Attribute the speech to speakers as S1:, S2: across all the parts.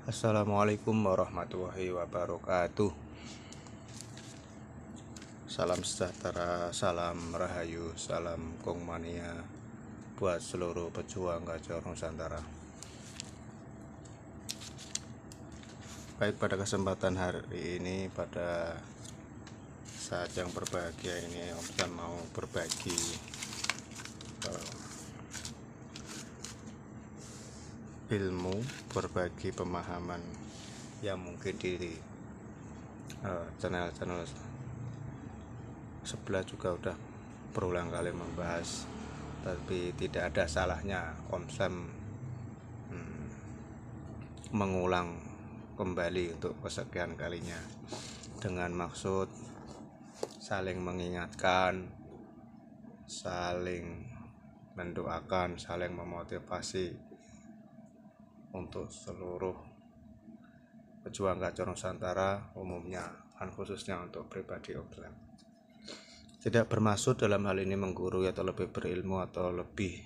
S1: Assalamualaikum warahmatullahi wabarakatuh. Salam sejahtera, salam rahayu, salam kongmania buat seluruh pejuang Gajah Nusantara. Baik, pada kesempatan hari ini, pada saat yang berbahagia ini, Om San mau berbagi ilmu, berbagi pemahaman yang mungkin di channel-channel sebelah juga udah berulang kali membahas, tapi tidak ada salahnya Om Sam mengulang kembali untuk kesekian kalinya dengan maksud saling mengingatkan, saling mendoakan, saling memotivasi untuk seluruh pejuang Gajah Nusantara umumnya, dan khususnya untuk pribadi Om Sam. Tidak bermaksud dalam hal ini menggurui atau lebih berilmu atau lebih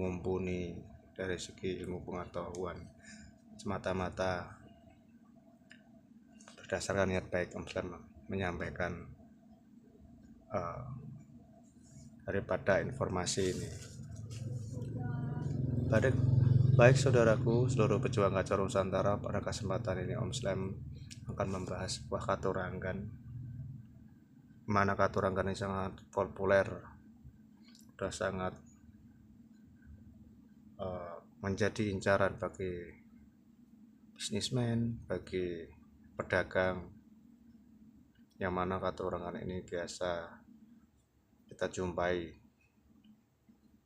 S1: mumpuni dari segi ilmu pengetahuan, semata-mata berdasarkan niat baik Om Sam menyampaikan daripada informasi ini. Baik saudaraku, seluruh pejuang Gajah Nusantara, pada kesempatan ini Om Sam akan membahas sebuah katurangan, mana katurangan ini sangat populer, sudah sangat menjadi incaran bagi bisnismen, bagi pedagang, yang mana katurangan ini biasa kita jumpai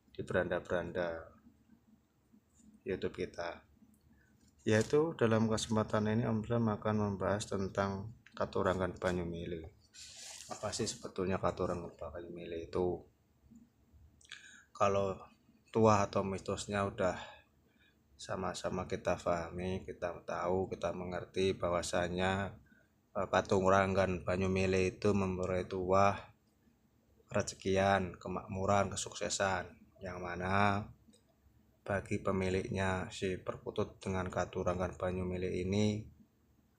S1: di beranda-beranda YouTube kita. Yaitu dalam kesempatan ini Om Sam akan membahas tentang katurangan banyu mili. Apa sih sebetulnya katurangan banyu mili itu? Kalau tua atau mitosnya udah sama-sama kita pahami, kita tahu, kita mengerti bahwasanya katurangan banyu mili itu memberi tuah rezekian, kemakmuran, kesuksesan, yang mana bagi pemiliknya si perkutut dengan katurangan banyu mili ini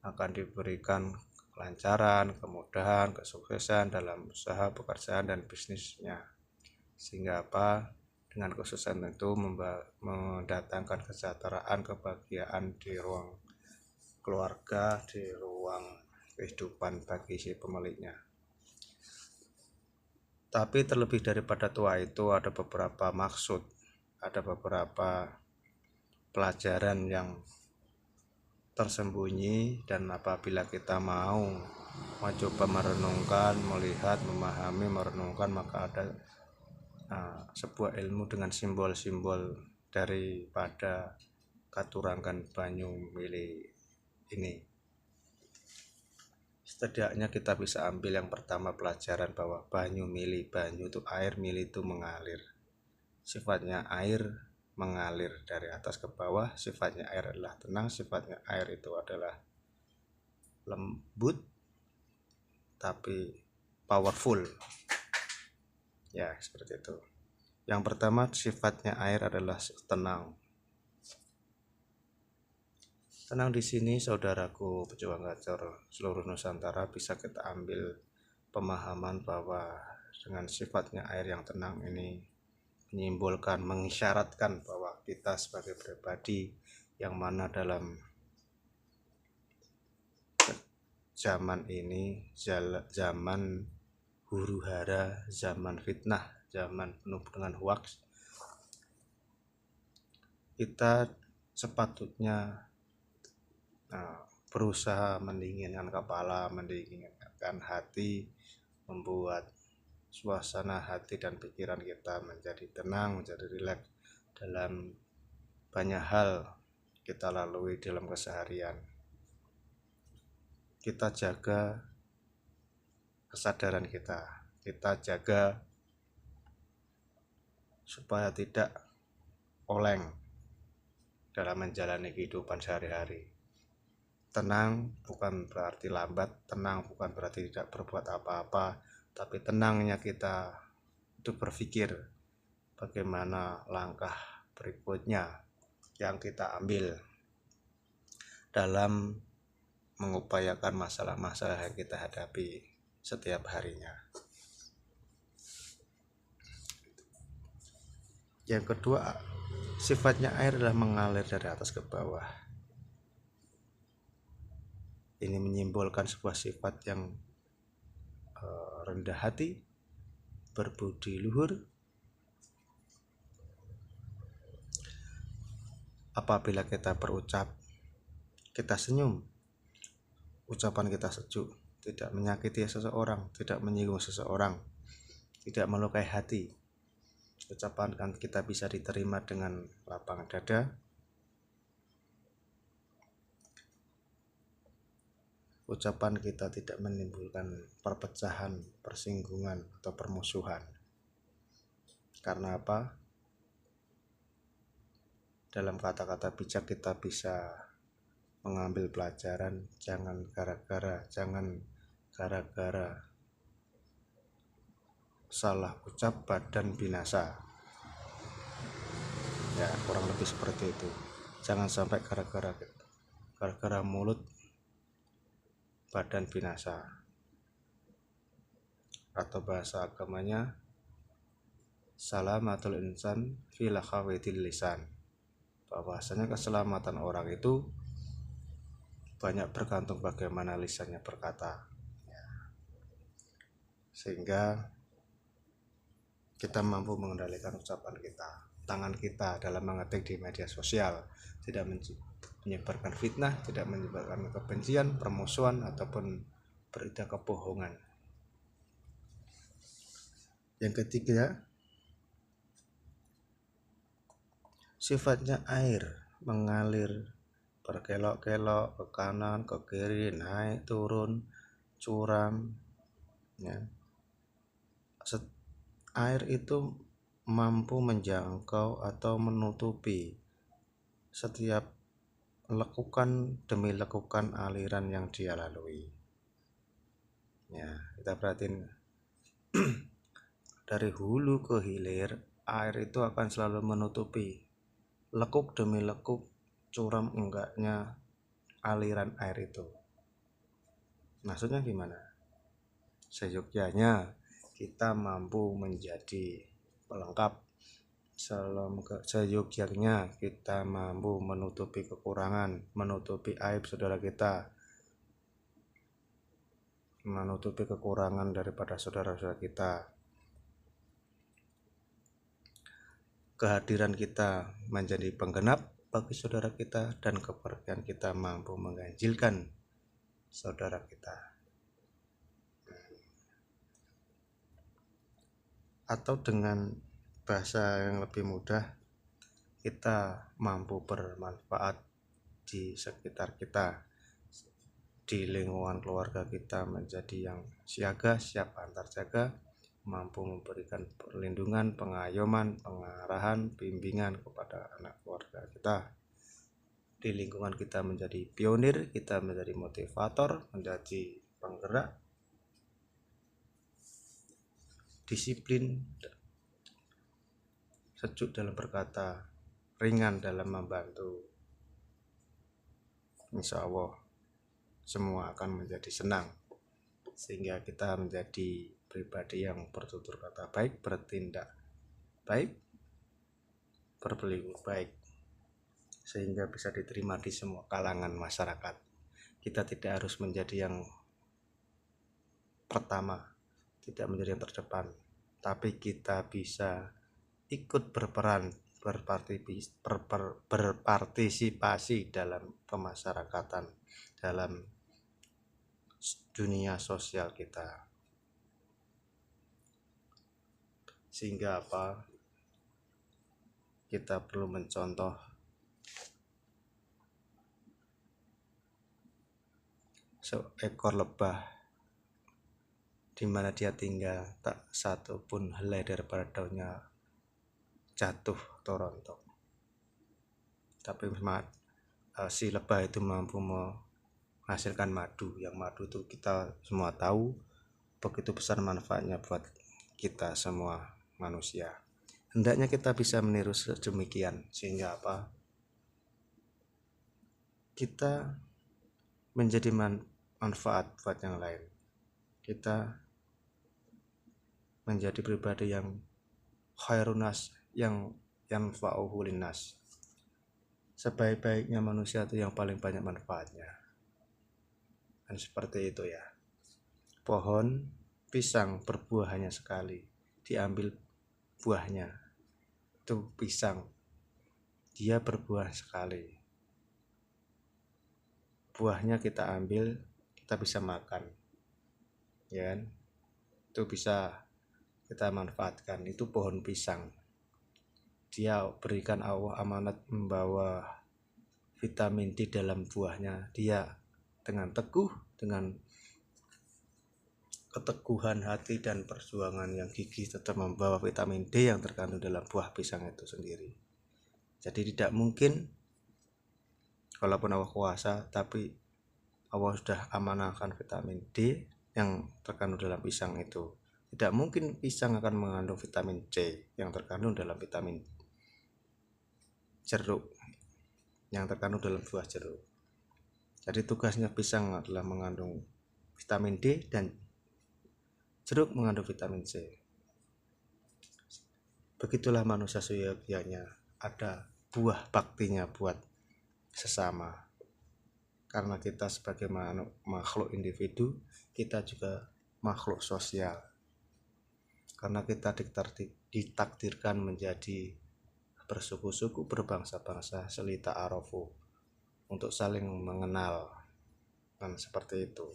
S1: akan diberikan kelancaran, kemudahan, kesuksesan dalam usaha, pekerjaan, dan bisnisnya. Sehingga apa? Dengan kesuksesan itu mendatangkan kesejahteraan, kebahagiaan di ruang keluarga, di ruang kehidupan bagi si pemiliknya. Tapi terlebih daripada tua itu ada beberapa maksud, ada beberapa pelajaran yang tersembunyi, dan apabila kita mau mencoba merenungkan, melihat, memahami, merenungkan, maka ada sebuah ilmu dengan simbol-simbol daripada katurangan banyu mili ini. Setidaknya kita bisa ambil yang pertama pelajaran bahwa banyu mili, banyu itu air, mili itu mengalir. Sifatnya air mengalir dari atas ke bawah, sifatnya air adalah tenang, sifatnya air itu adalah lembut tapi powerful. Ya, seperti itu. Yang pertama, sifatnya air adalah tenang. Tenang di sini saudaraku pejuang Gajah seluruh Nusantara, bisa kita ambil pemahaman bahwa dengan sifatnya air yang tenang ini menyimbolkan, mengisyaratkan bahwa kita sebagai pribadi yang mana dalam zaman ini, zaman huru hara, zaman fitnah, zaman penuh dengan hoax, kita sepatutnya berusaha mendinginkan kepala, mendinginkan hati, membuat suasana hati dan pikiran kita menjadi tenang, menjadi rileks dalam banyak hal kita lalui dalam keseharian. Kita jaga kesadaran kita jaga supaya tidak oleng dalam menjalani kehidupan sehari-hari. Tenang bukan berarti lambat, tenang bukan berarti tidak berbuat apa-apa, tapi tenangnya kita itu berpikir bagaimana langkah berikutnya yang kita ambil dalam mengupayakan masalah-masalah yang kita hadapi setiap harinya. Yang kedua, sifatnya air adalah mengalir dari atas ke bawah. Ini menyimbolkan sebuah sifat yang rendah hati, berbudi luhur. Apabila kita berucap, kita senyum, ucapan kita sejuk, tidak menyakiti seseorang, tidak menyinggung seseorang, tidak melukai hati. Ucapan kan kita bisa diterima dengan lapang dada. Ucapan kita tidak menimbulkan perpecahan, persinggungan, atau permusuhan. Karena apa? Dalam kata-kata bijak kita bisa mengambil pelajaran, jangan gara-gara salah ucap badan binasa. Ya, kurang lebih seperti itu. Jangan sampai gara-gara mulut badan binasa. Atau bahasa agamanya salamatul insan fi lakhawidil lisan. Bahwasanya keselamatan orang itu banyak bergantung bagaimana lisannya berkata. Sehingga kita mampu mengendalikan ucapan kita, tangan kita dalam mengetik di media sosial, tidak menyebarkan fitnah, tidak menyebarkan kebencian, permusuhan, ataupun berita kebohongan. Yang ketiga, sifatnya air mengalir berkelok-kelok ke kanan, ke kiri, naik, turun, curam. Ya. Air itu mampu menjangkau atau menutupi setiap lekukan demi lekukan aliran yang dia lalui. Ya, kita perhatiin dari hulu ke hilir, air itu akan selalu menutupi lekuk demi lekuk, curam enggaknya aliran air itu. Maksudnya gimana? Seyogyanya kita mampu menjadi pelengkap, seyogyanya kita mampu menutupi kekurangan, menutupi aib saudara kita, menutupi kekurangan daripada saudara-saudara kita. Kehadiran kita menjadi penggenap bagi saudara kita, dan kepergian kita mampu mengganjilkan saudara kita. Atau dengan bahasa yang lebih mudah, kita mampu bermanfaat di sekitar kita, di lingkungan keluarga kita menjadi yang siaga, siap antar jaga, mampu memberikan perlindungan, pengayoman, pengarahan, bimbingan kepada anak keluarga kita. Di lingkungan kita menjadi pionir, kita menjadi motivator, menjadi penggerak, disiplin, sejuk dalam berkata, ringan dalam membantu. Insya Allah semua akan menjadi senang, sehingga kita menjadi pribadi yang bertutur kata baik, bertindak baik, berperilaku baik, sehingga bisa diterima di semua kalangan masyarakat. Kita tidak harus menjadi yang pertama, tidak menjadi yang terdepan, tapi kita bisa ikut berperan, berpartisipasi dalam pemasyarakatan, dalam dunia sosial kita. Sehingga apa? Kita perlu mencontoh seekor lebah, di mana dia tinggal, tak satu pun helai daripada daunnya jatuh atau rontok. Tapi si lebah itu mampu menghasilkan madu, yang madu itu kita semua tahu begitu besar manfaatnya buat kita semua manusia. Hendaknya kita bisa meniru sedemikian, sehingga apa? kita menjadi manfaat buat yang lain. Kita menjadi pribadi yang khairunas, yang yanfa'uhu linnas. Sebaik-baiknya manusia itu yang paling banyak manfaatnya. Dan seperti itu ya. Pohon pisang berbuah hanya sekali, diambil buahnya. Itu pisang, dia berbuah sekali. Buahnya kita ambil, kita bisa makan, ya kan? Itu bisa kita manfaatkan. Itu pohon pisang, dia berikan Allah amanat membawa vitamin D dalam buahnya. Dia dengan teguh, dengan keteguhan hati dan perjuangan yang gigih tetap membawa vitamin D yang terkandung dalam buah pisang itu sendiri. Jadi tidak mungkin, walaupun Allah kuasa, tapi Allah sudah amanahkan vitamin D yang terkandung dalam pisang itu. Tidak mungkin pisang akan mengandung vitamin C yang terkandung dalam vitamin jeruk, yang terkandung dalam buah jeruk. Jadi tugasnya pisang adalah mengandung vitamin D dan jeruk mengandung vitamin C. Begitulah manusia seyogyanya, ada buah baktinya buat sesama. Karena kita sebagai makhluk individu, kita juga makhluk sosial. Karena kita ditakdirkan menjadi bersuku-suku, berbangsa-bangsa, selita arofu, untuk saling mengenal. Dan seperti itu.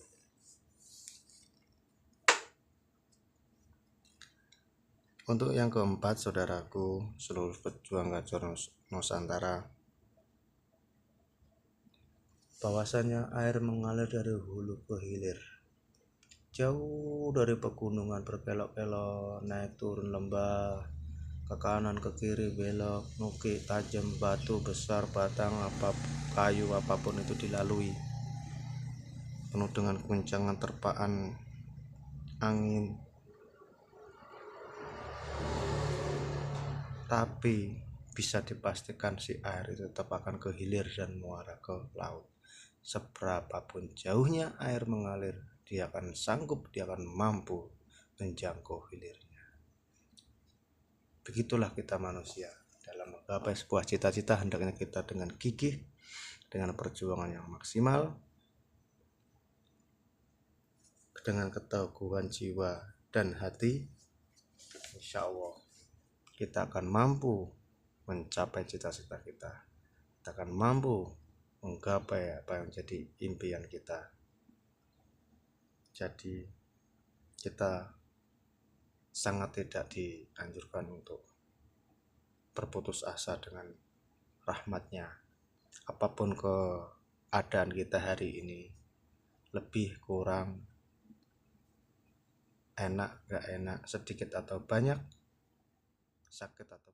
S1: Untuk yang keempat, saudaraku, seluruh pejuang Gajor Nusantara, bahwasanya air mengalir dari hulu ke hilir, jauh dari pegunungan berkelok-kelok, naik turun lembah, ke kanan ke kiri belok, nukik tajam, batu besar, batang kayu apapun itu dilalui, penuh dengan guncangan terpaan angin, tapi bisa dipastikan si air itu tetap akan ke hilir dan muara ke laut. Seberapapun jauhnya air mengalir, dia akan sanggup, dia akan mampu menjangkau hilirnya. Begitulah kita manusia, dalam menggapai sebuah cita-cita hendaknya kita dengan gigih, dengan perjuangan yang maksimal, dengan keteguhan jiwa dan hati. Insya Allah kita akan mampu mencapai cita-cita kita. Kita akan mampu menggapai apa yang jadi impian kita. Jadi kita sangat tidak dianjurkan untuk berputus asa dengan rahmatnya. Apapun keadaan kita hari ini, lebih kurang, enak gak enak, sedikit atau banyak, sakit atau